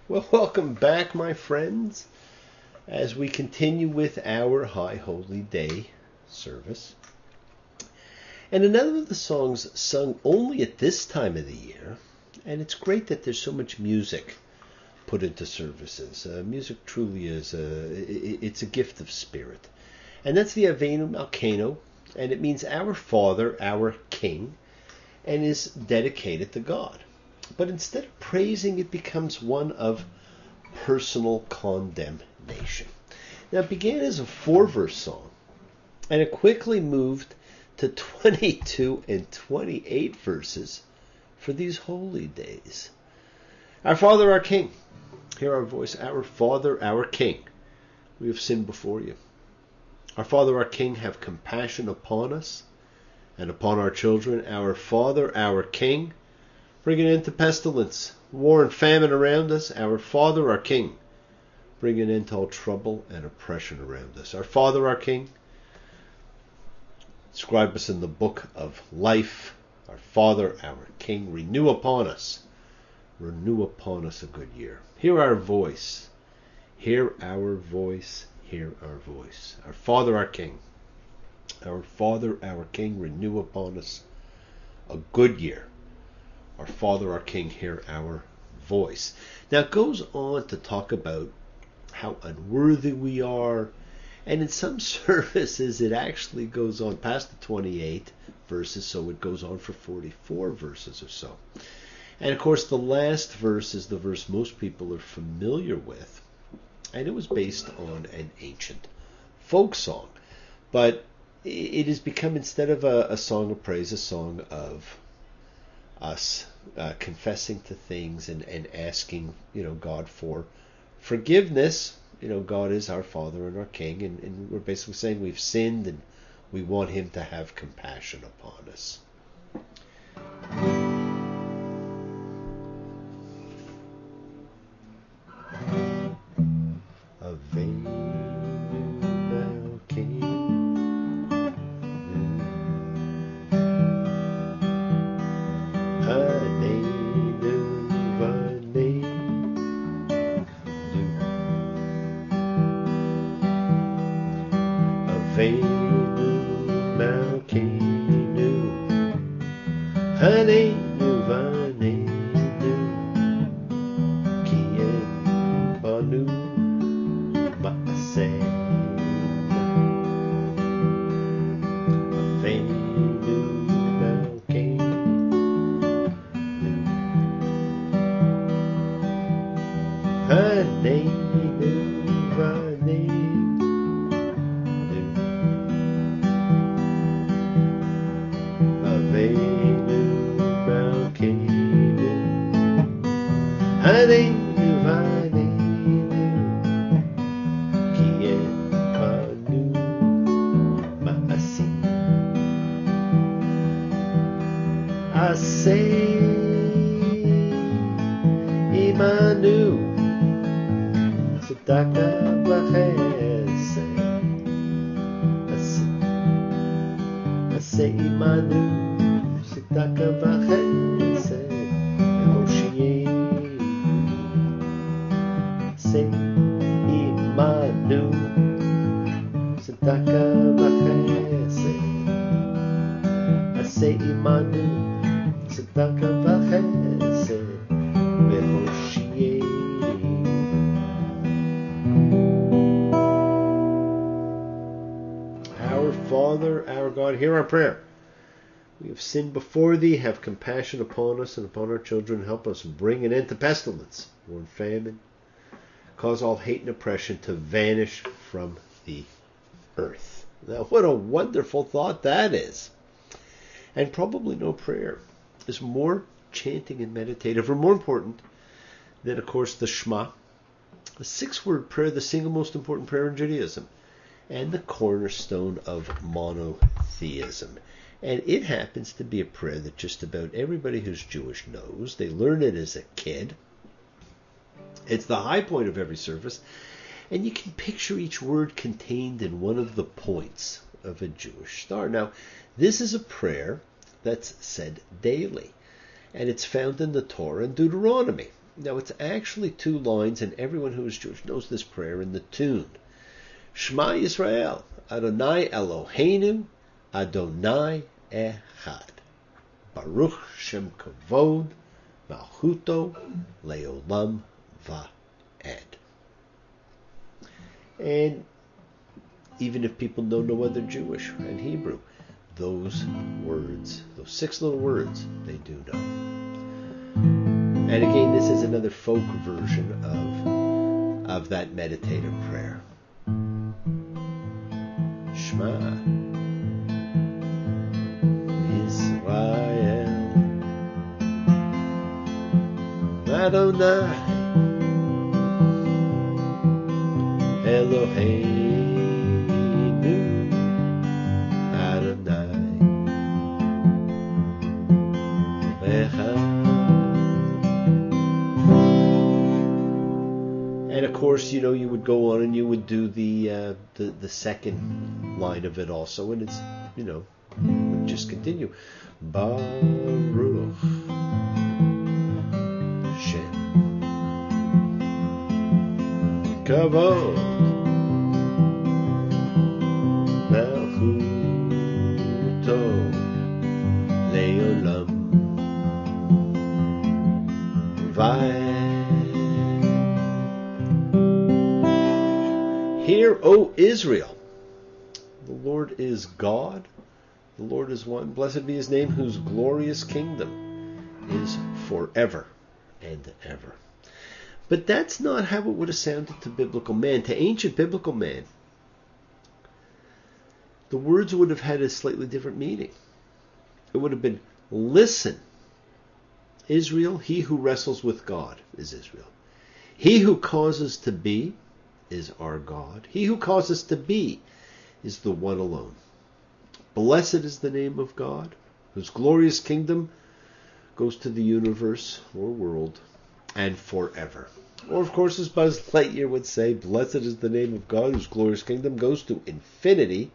Well, welcome back, my friends, as we continue with our High Holy Day service. And another of the songs sung only at this time of the year, and it's great that there's so much music put into services. Music truly is it's a gift of spirit. And that's the Avenu Malkeinu, and it means our Father, our King, and is dedicated to God. But instead of praising, it becomes one of personal condemnation. Now, it began as a 4-verse song, and it quickly moved to 22 and 28 verses for these holy days. Our Father, our King, hear our voice. Our Father, our King, we have sinned before you. Our Father, our King, have compassion upon us and upon our children. Our Father, our King, bring an end to pestilence, war and famine around us. Our Father, our King, bring an end to all trouble and oppression around us. Our Father, our King, inscribe us in the book of life. Our Father, our King, renew upon us a good year. Hear our voice. Hear our voice. Hear our voice. Our Father, our King. Our Father, our King, renew upon us a good year. Our Father, our King, hear our voice. Now it goes on to talk about how unworthy we are. And in some services, it actually goes on past the 28 verses, so it goes on for 44 verses or so. And of course, the last verse is the verse most people are familiar with. And it was based on an ancient folk song. But it has become, instead of a song of praise, a song of us confessing to things and asking, God for forgiveness. God is our Father and our King, and we're basically saying we've sinned and we want Him to have compassion upon us. Our Father, our God, hear our prayer. We have sinned before Thee. Have compassion upon us and upon our children. Help us bring an end to pestilence, war and famine. Cause all hate and oppression to vanish from the earth. Now, what a wonderful thought that is. And probably no prayer is more chanting and meditative, or more important than, of course, the Shema, the 6-word prayer, the single most important prayer in Judaism, and the cornerstone of monotheism. And it happens to be a prayer that just about everybody who's Jewish knows. They learn it as a kid. It's the high point of every service. And you can picture each word contained in one of the points of a Jewish star. Now, this is a prayer that's said daily. And it's found in the Torah and Deuteronomy. Now it's actually 2 lines, and everyone who is Jewish knows this prayer in the tune. Shema Yisrael, Adonai Eloheinu, Adonai Echad. Baruch Shem Kavod, Malchuto, Leolam Va'ed. And even if people know no other Jewish and Hebrew, those words, those 6 little words, they do know. And again, this is another folk version of that meditative prayer. Shema Yisrael Adonai Eloheinu Adonai Echad. And of course, you would go on and you would do the second line of it also, and it's, would just continue. Baruch Shem Kavod Malchuto Leolam Va'ed. Hear, O Israel, the Lord is God, the Lord is one. Blessed be his name, whose glorious kingdom is forever and ever. But that's not how it would have sounded to biblical man. To ancient biblical man, the words would have had a slightly different meaning. It would have been, listen, Israel, he who wrestles with God is Israel. He who causes to be is our God. He who causes to be is the one alone. Blessed is the name of God, whose glorious kingdom goes to the universe or world and forever. Or, of course, as Buzz Lightyear would say, blessed is the name of God, whose glorious kingdom goes to infinity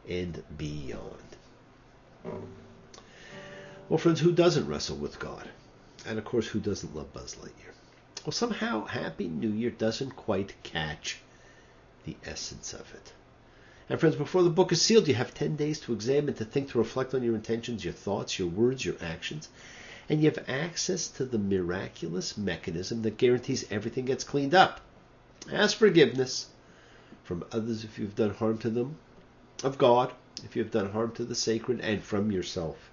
and beyond. Well, friends, who doesn't wrestle with God? And, of course, who doesn't love Buzz Lightyear? Well, somehow Happy New Year doesn't quite catch the essence of it. And friends, before the book is sealed, you have 10 days to examine, to think, to reflect on your intentions, your thoughts, your words, your actions. And you have access to the miraculous mechanism that guarantees everything gets cleaned up. Ask forgiveness from others if you've done harm to them, of God if you've done harm to the sacred, and from yourself.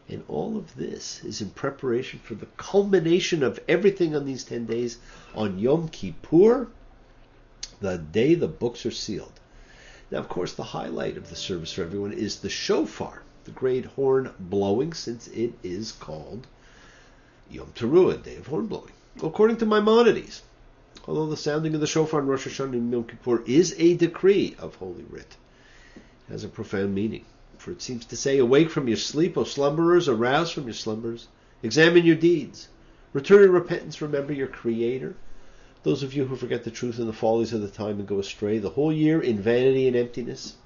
And all of this is in preparation for the culmination of everything on these 10 days on Yom Kippur, the day the books are sealed. Now, of course, the highlight of the service for everyone is the shofar, the great horn blowing, since it is called Yom Teruah, day of horn blowing. According to Maimonides, although the sounding of the shofar on Rosh Hashanah and Yom Kippur is a decree of Holy Writ, it has a profound meaning. For it seems to say, awake from your sleep, O slumberers, arouse from your slumbers, examine your deeds, return in repentance, remember your Creator. Those of you who forget the truth and the follies of the time and go astray the whole year in vanity and emptiness,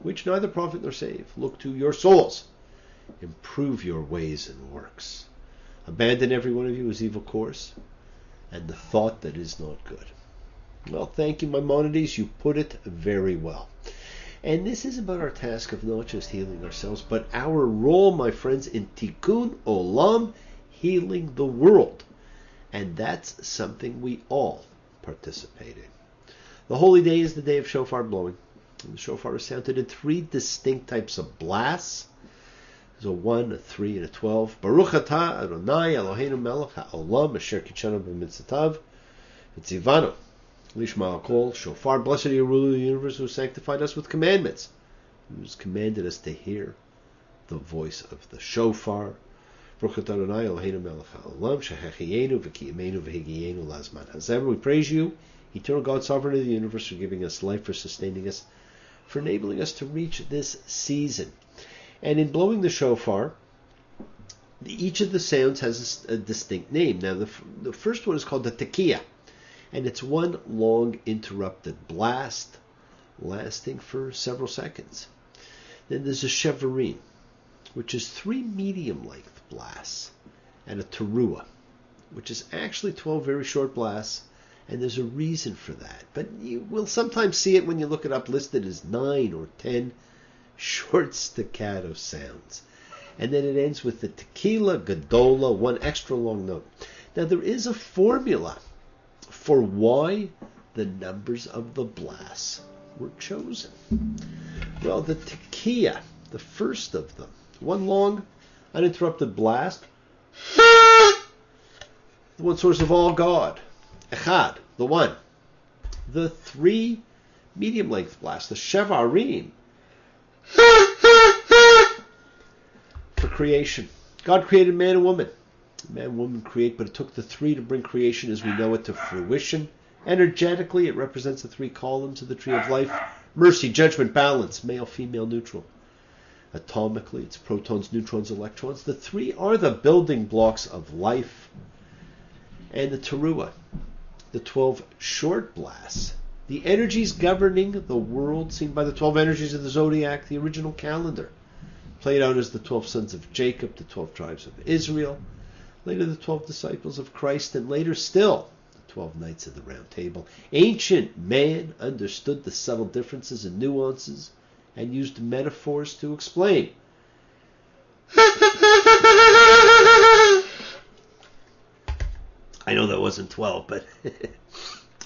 which neither profit nor save, look to your souls, improve your ways and works. Abandon every one of you his evil course, and the thought that is not good. Well, thank you, Maimonides, you put it very well. And this is about our task of not just healing ourselves, but our role, my friends, in Tikkun Olam, healing the world. And that's something we all participate in. The holy day is the day of shofar blowing. And the shofar is sounded in 3 distinct types of blasts. There's a 1, a 3, and a 12. Baruch atah Adonai Eloheinu melech ha'olam asher kitshanu b'mitzvotav v'tzivanu lishma hakol shofar. Blessed are you, ruler of the universe, who sanctified us with commandments, who has commanded us to hear the voice of the shofar. Baruch atah Adonai Eloheinu melech ha'olam shehechiyenu v'kiyimenu v'higiyenu lazman hazer. We praise you, eternal God, sovereign of the universe, for giving us life, for sustaining us, for enabling us to reach this season. And in blowing the shofar, each of the sounds has a distinct name. Now, the first one is called the tekiah, and it's one long interrupted blast lasting for several seconds. Then there's a shevarim, which is 3 medium-length blasts, and a teruah, which is actually 12 very short blasts, and there's a reason for that. But you will sometimes see it when you look it up listed as 9 or 10 short staccato sounds. And then it ends with the tequila gadola, one extra long note. Now there is a formula for why the numbers of the blasts were chosen. Well, the tequila, the first of them, one long, uninterrupted blast, the one source of all God, Echad, the one. The 3 medium-length blasts, the Shevarim, for creation. God created man and woman. Man and woman create, but it took the 3 to bring creation as we know it to fruition. Energetically, it represents the 3 columns of the tree of life: mercy, judgment, balance, male, female, neutral. Atomically, it's protons, neutrons, electrons. The 3 are the building blocks of life. And the teruah, the 12 short blasts, the energies governing the world seen by the 12 energies of the zodiac, the original calendar, played out as the 12 sons of Jacob, the 12 tribes of Israel, later the 12 disciples of Christ, and later still the 12 knights of the Round Table. Ancient man understood the subtle differences and nuances and used metaphors to explain. I know that wasn't 12, but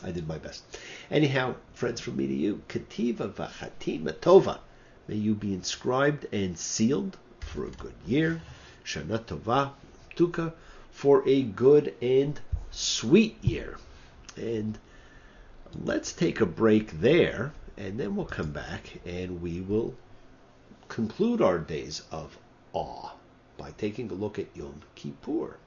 I did my best. Anyhow, friends, from me to you, Kativa v'chatima tova. May you be inscribed and sealed for a good year. Shana tova tuka, for a good and sweet year. And let's take a break there, and then we'll come back and we will conclude our days of awe by taking a look at Yom Kippur.